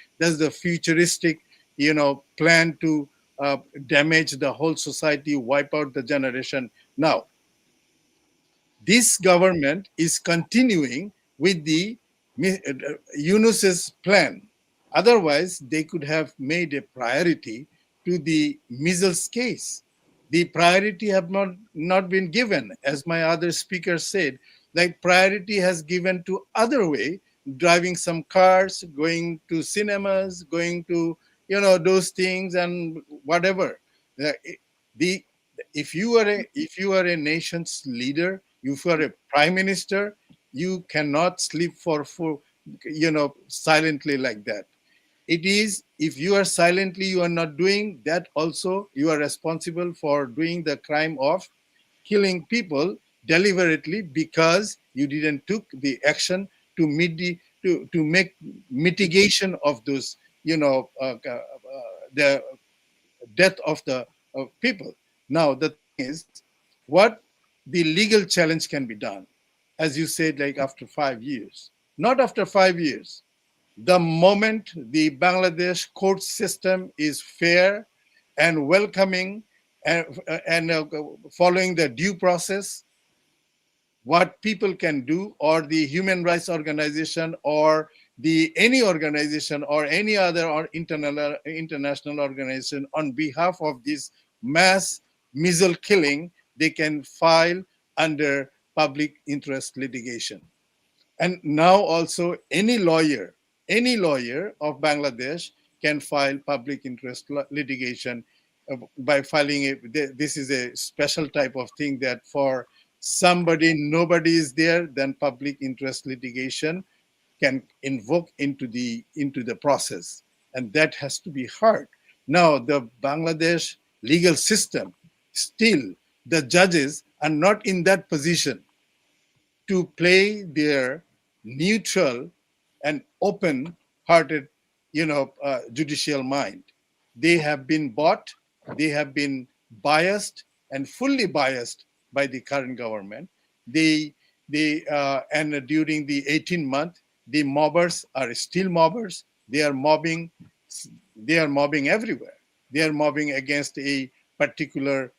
futuristic plan to damage the whole society, wipe out the generation. Now this government is continuing with the Yunus's plan. Otherwise, they could have made a priority to the measles case. The priority have not been given, as my other speaker said. Like priority has given to other way, driving some cars, going to cinemas, going to those things and whatever. The if you are a nation's leader, if you are a prime minister, you cannot sleep for silently like that. It is, if you are silently, you are not doing that, also you are responsible for doing the crime of killing people deliberately, because you didn't took the action to meet to make mitigation of those the death of the people. Now, the thing is, what the legal challenge can be done, as you said, like after 5 years, not after 5 years. The moment the Bangladesh court system is fair and welcoming and following the due process, what people can do, or the human rights organization or the any organization or any other or international organization on behalf of this mass measles killing, they can file under public interest litigation. And now also any lawyer of Bangladesh can file public interest litigation by filing it. This is a special type of thing that for somebody, nobody is there, then public interest litigation can invoke into the process, and that has to be heard. Now, the Bangladesh legal system, still, the judges are not in that position to play their neutral and open-hearted, judicial mind. They have been bought, they have been biased and fully biased by the current government. And during the 18-month, the mobbers are still mobbers. They are mobbing. They are mobbing everywhere. They are mobbing against a particular,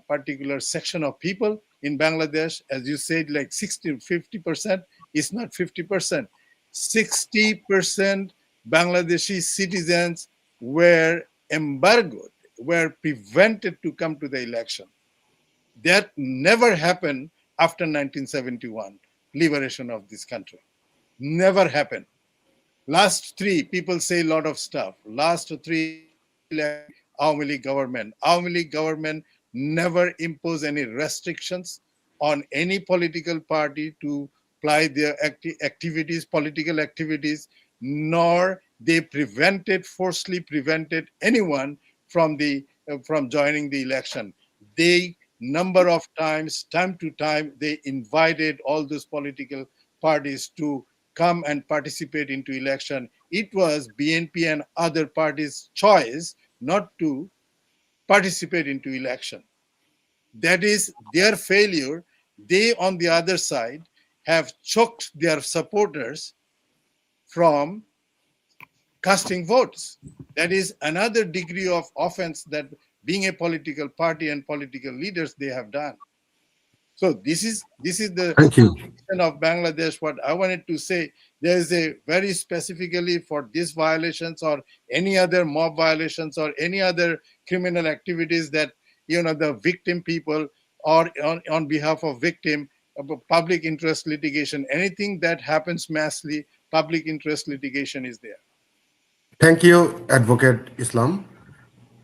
particular section of people in Bangladesh. As you said, like 50% is not 50%. 60% Bangladeshi citizens were embargoed, were prevented to come to the election. That never happened after 1971, liberation of this country. Never happened. Last three, people say a lot of stuff. Last three Awami League government. Awami League government never imposed any restrictions on any political party to apply their activities, political activities, nor they forcefully prevented anyone from joining the election. They number of times, time to time, they invited all those political parties to come and participate into election. It was BNP and other parties' choice not to participate into election. That is their failure. They, on the other side, have choked their supporters from casting votes. That is another degree of offense that being a political party and political leaders they have done. So this is the Thank you. of Bangladesh. What I wanted to say, there is a very specifically for these violations or any other mob violations or any other criminal activities that the victim people or on behalf of victim, public interest litigation, anything that happens massively, public interest litigation is there. Thank you, Advocate Islam.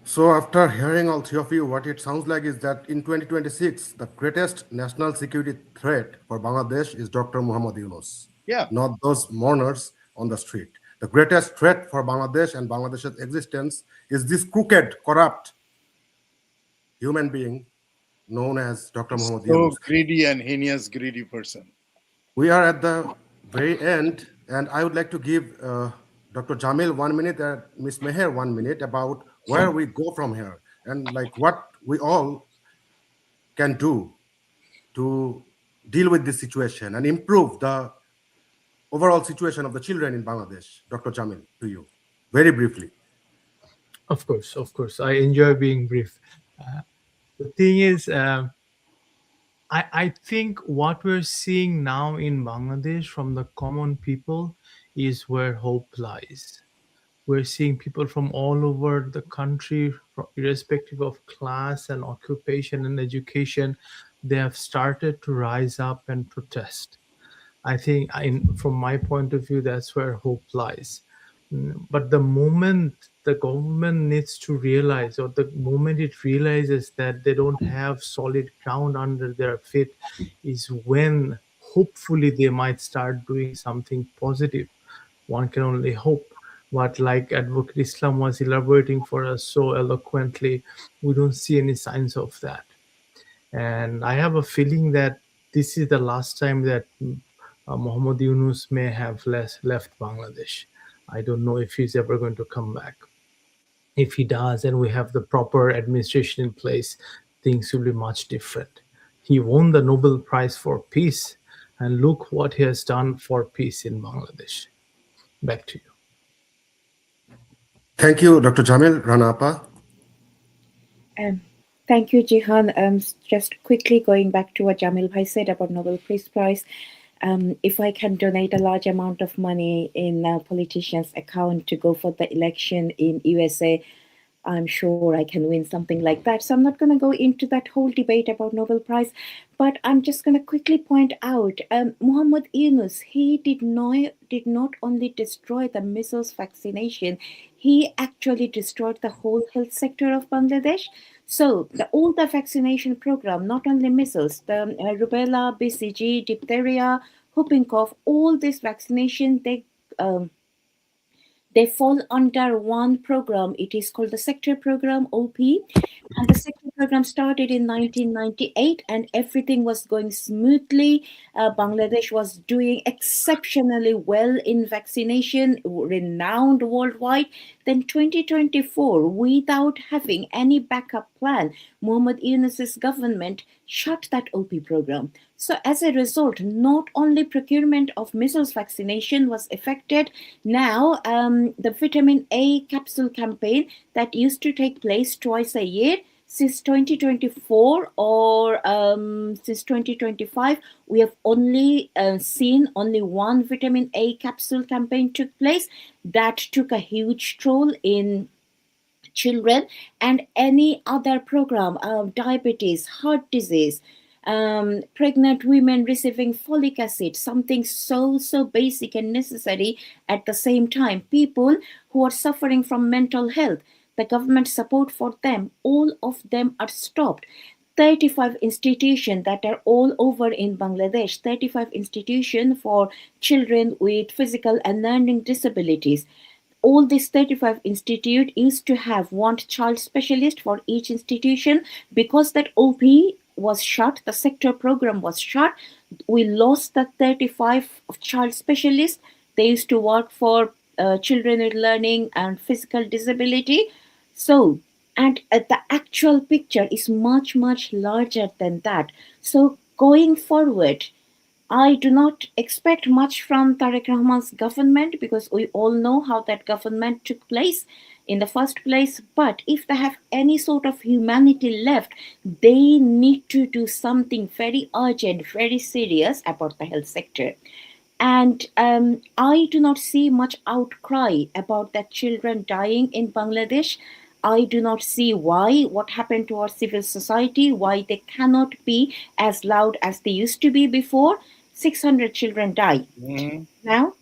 So, after hearing all three of you, what it sounds like is that in 2026, the greatest national security threat for Bangladesh is Dr. Muhammad Yunus, Yeah. not those mourners on the street. The greatest threat for Bangladesh and Bangladesh's existence is this crooked, corrupt human being known as Dr. Muhammad So Yunus. greedy and heinous greedy person. We are at the very end, and I would like to give Dr. Jamil 1 minute and Ms. Meher 1 minute about where we go from here and like what we all can do to deal with this situation and improve the overall situation of the children in Bangladesh. Dr. Jamil, to you, very briefly. Of course. I enjoy being brief. The thing is, I think what we're seeing now in Bangladesh from the common people is where hope lies. We're seeing people from all over the country, irrespective of class and occupation and education, they have started to rise up and protest. I think, from my point of view, that's where hope lies. But the moment the government needs to realize, or the moment it realizes that they don't have solid ground under their feet, is when hopefully they might start doing something positive. One can only hope. But like Advocate Islam was elaborating for us so eloquently, we don't see any signs of that. And I have a feeling that this is the last time that Muhammad Yunus may have left Bangladesh. I don't know if he's ever going to come back. If he does and we have the proper administration in place, things will be much different. He won the Nobel Prize for Peace, and look what he has done for peace in Bangladesh. Back to you. Thank you, Dr. Jamil Ranapa. Um, Thank you, Jihan. Just quickly going back to what Jamil Bhai said about Nobel Peace Prize. If I can donate a large amount of money in a politician's account to go for the election in USA, I'm sure I can win something like that. So I'm not going to go into that whole debate about Nobel Prize, but I'm just going to quickly point out Muhammad Yunus, he did not only destroy the measles vaccination, he actually destroyed the whole health sector of Bangladesh. So all the vaccination program, not only measles, the rubella, BCG, diphtheria, whooping cough, all this vaccination, they fall under one program. It is called the sector program, OP. And the sector program started in 1998 and everything was going smoothly. Bangladesh was doing exceptionally well in vaccination, renowned worldwide. Then 2024, without having any backup plan, Muhammad Yunus's government shut that OP program. So as a result, not only procurement of measles vaccination was affected, now the vitamin A capsule campaign that used to take place twice a year, since 2024 or since 2025, we have only seen only one vitamin A capsule campaign took place. That took a huge toll in children, and any other program, diabetes, heart disease, pregnant women receiving folic acid, something so basic and necessary. At the same time, people who are suffering from mental health, the government support for them, all of them are stopped. 35 institutions that are all over in Bangladesh, 35 institutions for children with physical and learning disabilities. All these 35 institute used to have one child specialist for each institution. Because that OP was shut, the sector program was shut, we lost the 35 of child specialists. They used to work for children with learning and physical disability. So, and the actual picture is much larger than that. So going forward, I do not expect much from Tariq Rahman's government, because we all know how that government took place in the first place. But if they have any sort of humanity left, they need to do something very urgent, very serious about the health sector. And I do not see much outcry about the children dying in Bangladesh. I do not see why, what happened to our civil society, why they cannot be as loud as they used to be before. 600 children die Mhm. now.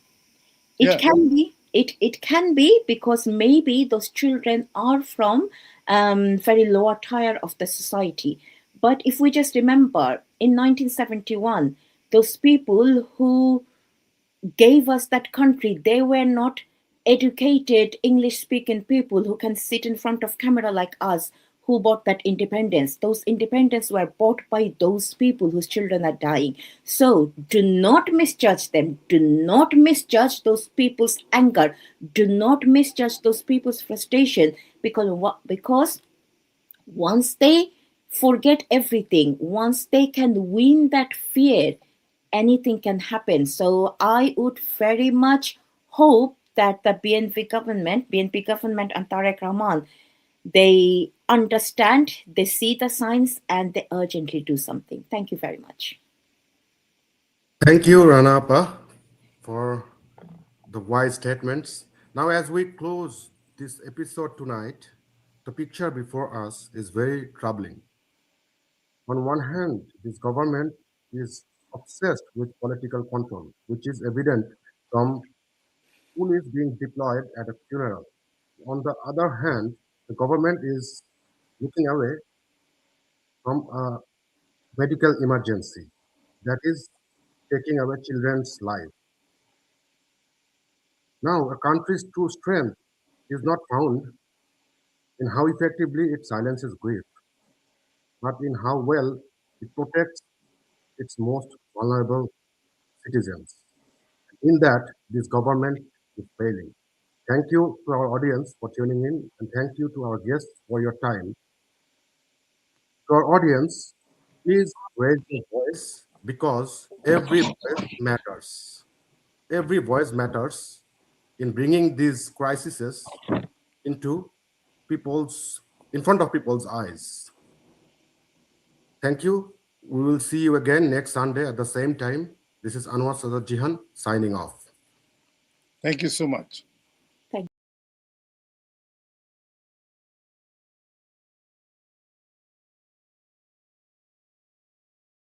It Yeah. can be, it can be because maybe those children are from very lower tier of the society. But if we just remember, in 1971, those people who gave us that country, they were not educated English speaking people who can sit in front of camera like us, who bought that independence. Those independence were bought by those people whose children are dying. So do not misjudge them. Do not misjudge those people's anger. Do not misjudge those people's frustration, because once they forget everything, once they can win that fear, anything can happen. So I would very much hope that the BNP government and Tarek Rahman, they understand, they see the signs, and they urgently do something. Thank you very much. Thank you, Ranapa, for the wise statements. Now, as we close this episode tonight, the picture before us is very troubling. On one hand, this government is obsessed with political control, which is evident from police being deployed at a funeral. On the other hand, the government is looking away from a medical emergency that is taking away children's life. Now, a country's true strength is not found in how effectively it silences grief, but in how well it protects its most vulnerable citizens. In that, this government is failing. Thank you to our audience for tuning in, and thank you to our guests for your time. To our audience, please raise your voice because every voice matters. Every voice matters in bringing these crises into in front of people's eyes. Thank you. We will see you again next Sunday at the same time. This is Anwar Shadat Jihan signing off. Thank you so much.